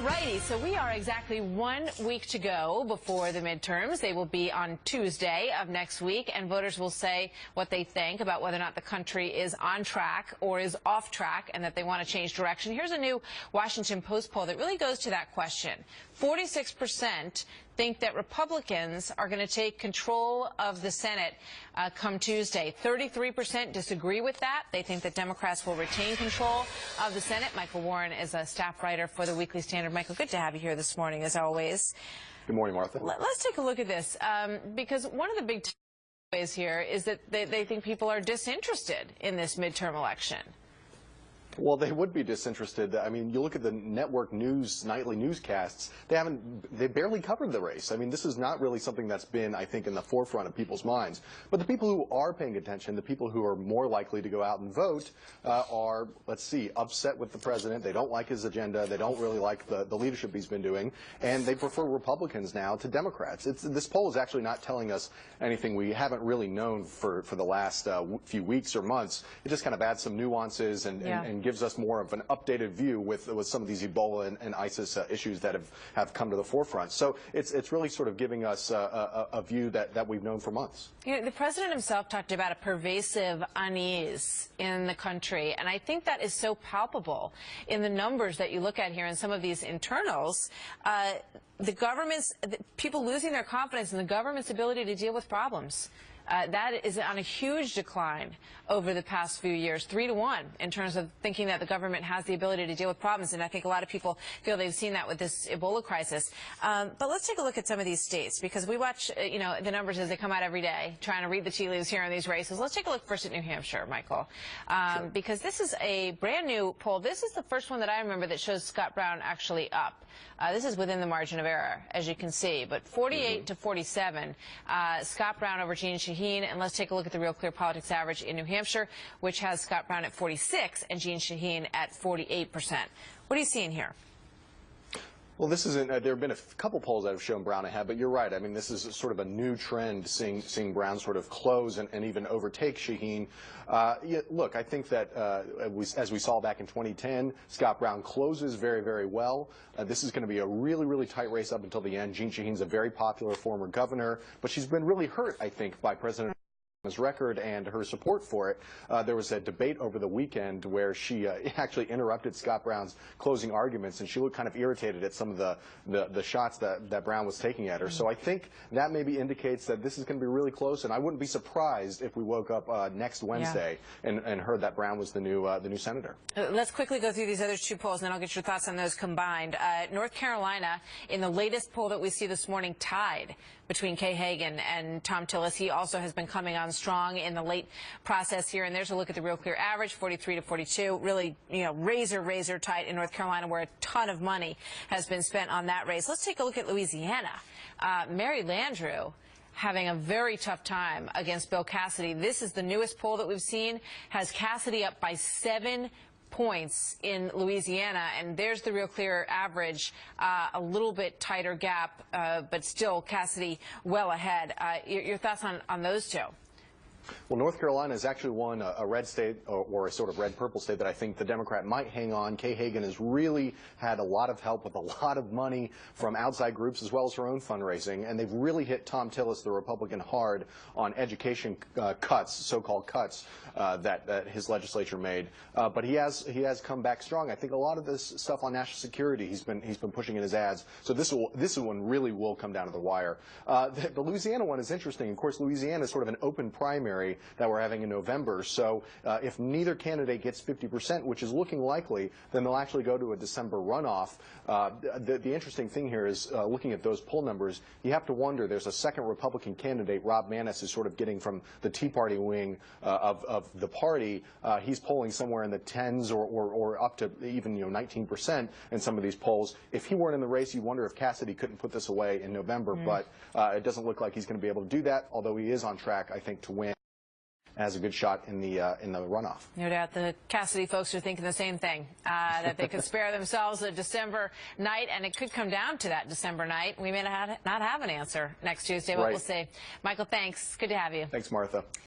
righty, so we are exactly 1 week to go before the midterms. They will be on Tuesday of next week, and voters will say what they think about whether or not the country is on track or is off track and that they want to change direction. Here's a new Washington Post poll that really goes to that question. 46% think that Republicans are going to take control of the Senate come Tuesday. 33% disagree with that. They think that Democrats will retain control of the Senate. Michael Warren is a staff writer for the Weekly Standard. Michael, good to have you here this morning, as always. Good morning, Martha. Let's take a look at this, because one of the big takeaways here is that they think people are disinterested in this midterm election. Well, they would be disinterested. I mean, you look at the network news, nightly newscasts, they barely covered the race. I mean, this is not really something that's been, I think, in the forefront of people's minds. But the people who are paying attention, the people who are more likely to go out and vote are, let's see, upset with the president. They don't like his agenda. They don't really like the leadership he's been doing. And they prefer Republicans now to Democrats. This poll is actually not telling us anything we haven't really known for the last few weeks or months. It just kind of adds some nuances and gives us more of an updated view with some of these Ebola and ISIS issues that have come to the forefront. So it's really sort of giving us a view that we've known for months. You know, the president himself talked about a pervasive unease in the country, and I think that is so palpable in the numbers that you look at here in some of these internals. People losing their confidence in the government's ability to deal with problems. That is on a huge decline over the past few years, 3-to-1 in terms of thinking that the government has the ability to deal with problems. And I think a lot of people feel they've seen that with this Ebola crisis. But let's take a look at some of these states, because we watch, the numbers as they come out every day, trying to read the tea leaves here in these races. Let's take a look first at New Hampshire, Michael, Sure. because this is a brand new poll. This is the first one that I remember that shows Scott Brown actually up. This is within the margin of error, as you can see, but 48 to 47, Scott Brown over Jeanne Shaheen. And let's take a look at the Real Clear Politics average in New Hampshire, which has Scott Brown at 46 and Jeanne Shaheen at 48%. What are you seeing here? Well, this isn't. There have been a couple polls that have shown Brown ahead, but you're right. I mean, this is sort of a new trend, seeing Brown sort of close and even overtake Shaheen. Look, I think that as we saw back in 2010, Scott Brown closes very, very well. This is going to be a really, really tight race up until the end. Jeanne Shaheen's a very popular former governor, but she's been really hurt, I think, by President Obama's record and her support for it. There was a debate over the weekend where she actually interrupted Scott Brown's closing arguments, and she looked kind of irritated at some of the shots that Brown was taking at her. So I think that maybe indicates that this is going to be really close, and I wouldn't be surprised if we woke up next Wednesday and heard that Brown was the new senator. Let's quickly go through these other two polls, and then I'll get your thoughts on those combined. North Carolina, in the latest poll that we see this morning, tied between Kay Hagan and Tom Tillis. He also has been coming on strong in the late process here. And there's a look at the Real Clear average, 43 to 42. Really, razor tight in North Carolina, where a ton of money has been spent on that race. Let's take a look at Louisiana. Mary Landrieu having a very tough time against Bill Cassidy. This is the newest poll that we've seen, has Cassidy up by 7 points in Louisiana, and there's the Real Clear average, a little bit tighter gap, but still Cassidy well ahead. Your thoughts on those two? Well, North Carolina is actually one, a red state or a sort of red-purple state that I think the Democrat might hang on. Kay Hagan has really had a lot of help with a lot of money from outside groups as well as her own fundraising, and they've really hit Tom Tillis, the Republican, hard on education cuts, so-called cuts that his legislature made. But he has come back strong. I think a lot of this stuff on national security he's been pushing in his ads. So this one really will come down to the wire. The Louisiana one is interesting. Of course, Louisiana is sort of an open primary that we're having in November. So if neither candidate gets 50%, which is looking likely, then they'll actually go to a December runoff. The interesting thing here is looking at those poll numbers, you have to wonder, there's a second Republican candidate, Rob Maness, is sort of getting from the Tea Party wing of the party. He's polling somewhere in the 10s or up to even 19% in some of these polls. If he weren't in the race, you wonder if Cassidy couldn't put this away in November, but it doesn't look like he's going to be able to do that, although he is on track, I think, to win. Has a good shot in the runoff. No doubt the Cassidy folks are thinking the same thing, that they could spare themselves a December night, and it could come down to that December night. We may not have an answer next Tuesday, but we'll see. Michael, thanks. Good to have you. Thanks, Martha.